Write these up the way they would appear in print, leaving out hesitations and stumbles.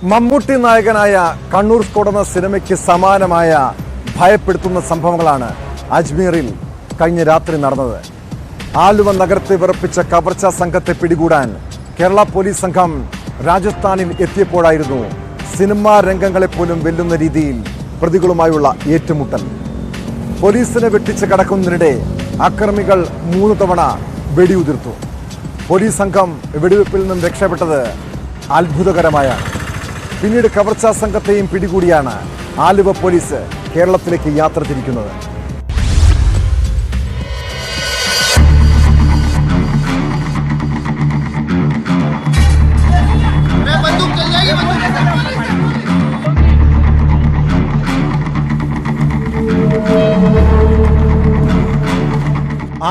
മമ്മൂട്ടി നായകനായ കണ്ണൂർ സ്ക്വാഡ് എന്ന സിനിമയ്ക്ക് സമാനമായ ഭയപ്പെടുത്തുന്ന സംഭവങ്ങളാണ് അജ്മീറിൽ കഴിഞ്ഞ രാത്രി നടന്നത്. ആലുവ നഗരത്തെ വിറപ്പിച്ച കവർച്ചാ സംഘത്തെ പിടികൂടാൻ കേരള പോലീസ് സംഘം രാജസ്ഥാനിൽ എത്തിയപ്പോഴായിരുന്നു സിനിമാ രംഗങ്ങളെപ്പോലും വെല്ലുന്ന രീതിയിൽ പ്രതികളുമായുള്ള ഏറ്റുമുട്ടൽ. പോലീസിനെ വെട്ടിച്ച് കടക്കുന്നതിനിടെ അക്രമികൾ 3 തവണ വെടിയുതിർത്തു. പോലീസ് സംഘം വെടിവെപ്പിൽ നിന്നും രക്ഷപ്പെട്ടത് അത്ഭുതകരമായാണ്. പിന്നീട് കവർച്ചാ സംഘത്തെയും പിടികൂടിയാണ് ആലുവ പോലീസ് കേരളത്തിലേക്ക് യാത്ര തിരിക്കുന്നത്.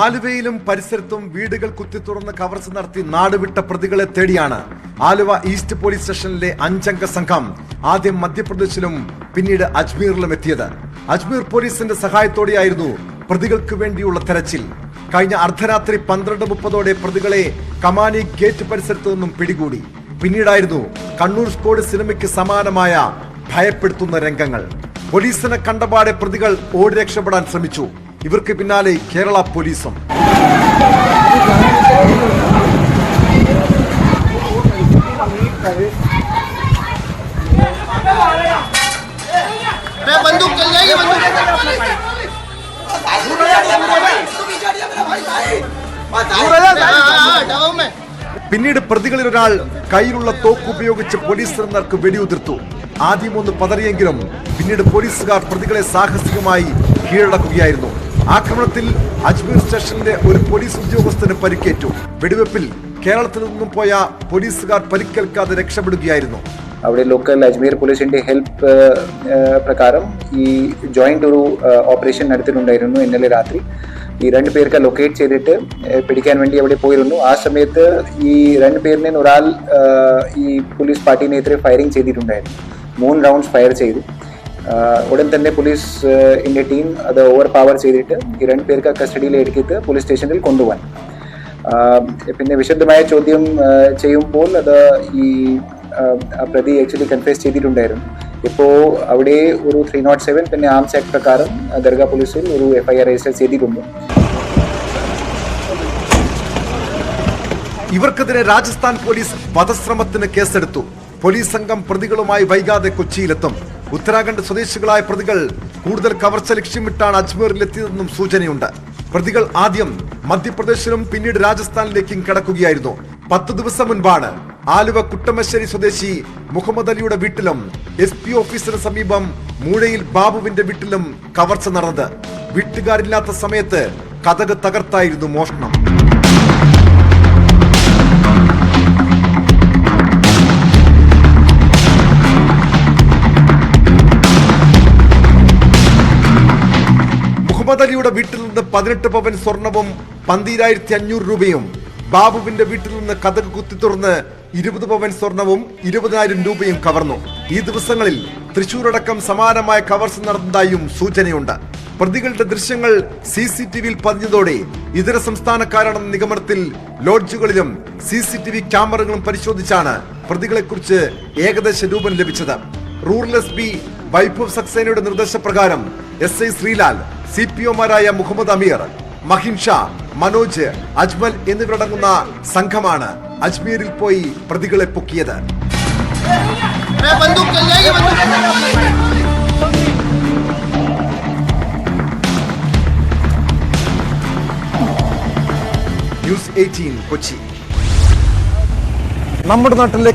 ആലുവയിലും പരിസരത്തും വീടുകൾ കുത്തിത്തുറന്ന് കവർച്ച നടത്തി നാടുവിട്ട പ്രതികളെ തേടിയാണ് ആലുവ ഈസ്റ്റ് പോലീസ് സ്റ്റേഷനിലെ 5-അംഗ സംഘം ആദ്യം മധ്യപ്രദേശിലും പിന്നീട് അജ്മീറിലും എത്തിയത്. അജ്മീർ പോലീസിന്റെ സഹായത്തോടെയായിരുന്നു പ്രതികൾക്ക് വേണ്ടിയുള്ള തെരച്ചിൽ. കഴിഞ്ഞ അർദ്ധരാത്രി 12:30 പ്രതികളെ കമാനി ഗേറ്റ് പരിസരത്തു നിന്നും പിടികൂടി. പിന്നീടായിരുന്നു കണ്ണൂർ സ്ക്വാഡ് സിനിമയ്ക്ക് സമാനമായ ഭയപ്പെടുത്തുന്ന രംഗങ്ങൾ. പോലീസിനെ കണ്ടപാടെ പ്രതികൾ ഓടി രക്ഷപ്പെടാൻ ശ്രമിച്ചു. ഇവർക്ക് പിന്നാലെ കേരള പോലീസും. പിന്നീട് പ്രതികളിൽ ഒരാൾ കയ്യിലുള്ള തോക്ക് ഉപയോഗിച്ച് പോലീസ് നേർക്ക് വെടിയുതിർത്തു. ആദ്യം ഒന്ന് പതറിയെങ്കിലും പിന്നീട് പോലീസുകാർ പ്രതികളെ സാഹസികമായി കീഴടക്കുകയായിരുന്നു. ആക്രമണത്തിൽ അജ്മീർ സ്റ്റേഷനിലെ ഒരു പോലീസ് ഉദ്യോഗസ്ഥന് പരിക്കേറ്റു. വെടിവെപ്പിൽ കേരളത്തിൽ നിന്നും പോയ പോലീസുകാർ പരിക്കേൽക്കാതെ രക്ഷപ്പെടുകയായിരുന്നു. അവിടെ ലോക്കൽ അജ്മീർ പോലീസിന്റെ ഹെൽപ്പ് പ്രകാരം ഈ ജോയിന്റ് ഒരു ഓപ്പറേഷൻ നടത്തിയിട്ടുണ്ടായിരുന്നു. ഇന്നലെ രാത്രി ഈ 2 പേർക്ക് ലൊക്കേറ്റ് ചെയ്തിട്ട് പിടിക്കാൻ വേണ്ടി അവിടെ പോയിരുന്നു. ആ സമയത്ത് ഈ 2 പേരിനെ ഒരാൾ ഈ പോലീസ് പാർട്ടിനെതിരെ ഫയറിംഗ് ചെയ്തിട്ടുണ്ടായിരുന്നു. 3 റൗണ്ട്സ് ഫയർ ചെയ്തു. ഉടൻ തന്നെ പോലീസിന്റെ ടീം അത് ഓവർ പവർ ചെയ്തിട്ട് ഈ 2 പേർക്ക് കസ്റ്റഡിയിൽ എടുത്തിട്ട് പോലീസ് സ്റ്റേഷനിൽ കൊണ്ടുപോകാൻ. പിന്നെ വിശദമായ ചോദ്യം ചെയ്യുമ്പോൾ അത് ഈ പ്രതി ആക്ച്വലി കൺഫ്യൂസ് ചെയ്തിട്ടുണ്ടായിരുന്നു. ഇപ്പോൾ അവിടെ ഒരു 307 പിന്നെ ആംസ് ആക്ട് പ്രകാരം ദർഗ പോലീസിൽ ഒരു FIR രജിസ്റ്റർ ചെയ്തിട്ടുണ്ട്. ഇവർക്കെതിരെ രാജസ്ഥാൻ പോലീസ് വധശ്രമത്തിന് കേസെടുത്തു. പോലീസ് സംഘം പ്രതികളുമായി വൈകാതെ കൊച്ചിയിലെത്തും. ഉത്തരാഖണ്ഡ് സ്വദേശികളായ പ്രതികൾ കൂടുതൽ കവർച്ച ലക്ഷ്യമിട്ടാണ് അജ്മീറിലെത്തിയതെന്നും സൂചനയുണ്ട്. പ്രതികൾ ആദ്യം മധ്യപ്രദേശിലും പിന്നീട് രാജസ്ഥാനിലേക്കും കടക്കുകയായിരുന്നു. 10 ദിവസം മുൻപാണ് ആലുവ കുട്ടമശ്ശേരി സ്വദേശി മുഹമ്മദ് അലിയുടെ വീട്ടിലും SP ഓഫീസിന് സമീപം മൂഴയിൽ ബാബുവിന്റെ വീട്ടിലും കവർച്ച നടന്നത്. വീട്ടുകാരില്ലാത്ത സമയത്ത് കതക് തകർത്തായിരുന്നു മോഷണം. മുഹമ്മദ് അലിയുടെ വീട്ടിൽ നിന്ന് 18 പവൻ സ്വർണവും 12,500 രൂപയും, ബാബുവിന്റെ വീട്ടിൽ നിന്ന് കതക് കുത്തിത്തുറന്ന് 20 പവൻ സ്വർണവും 20,000 രൂപയും കവർന്നു. ഈ ദിവസങ്ങളിൽ തൃശൂരടക്കം സമാനമായ കവർച്ച നടന്നതായും സൂചനയുണ്ട്. പ്രതികളുടെ ദൃശ്യങ്ങൾ CCTVയിൽ പതിഞ്ഞതോടെ ഇതര സംസ്ഥാനക്കാരാണെന്ന നിഗമനത്തിൽ ലോഡ്ജുകളിലും CCTV ക്യാമറകളും പരിശോധിച്ചാണ് പ്രതികളെക്കുറിച്ച് ഏകദേശ രൂപം ലഭിച്ചത്. റൂറൽ SP വൈഭവ് സക്സേനയുടെ നിർദ്ദേശപ്രകാരം SI ശ്രീലാൽ, CPOമാരായ മുഹമ്മദ് അമീർ, മഹിൻ ഷാ, മനോജ്, അജ്മൽ എന്നിവരടങ്ങുന്ന സംഘമാണ് അജ്മീറിൽ പോയി പ്രതികളെ പൊക്കിയത്. News 18 കൊച്ചി. നമ്മുടെ നാട്ടിലെ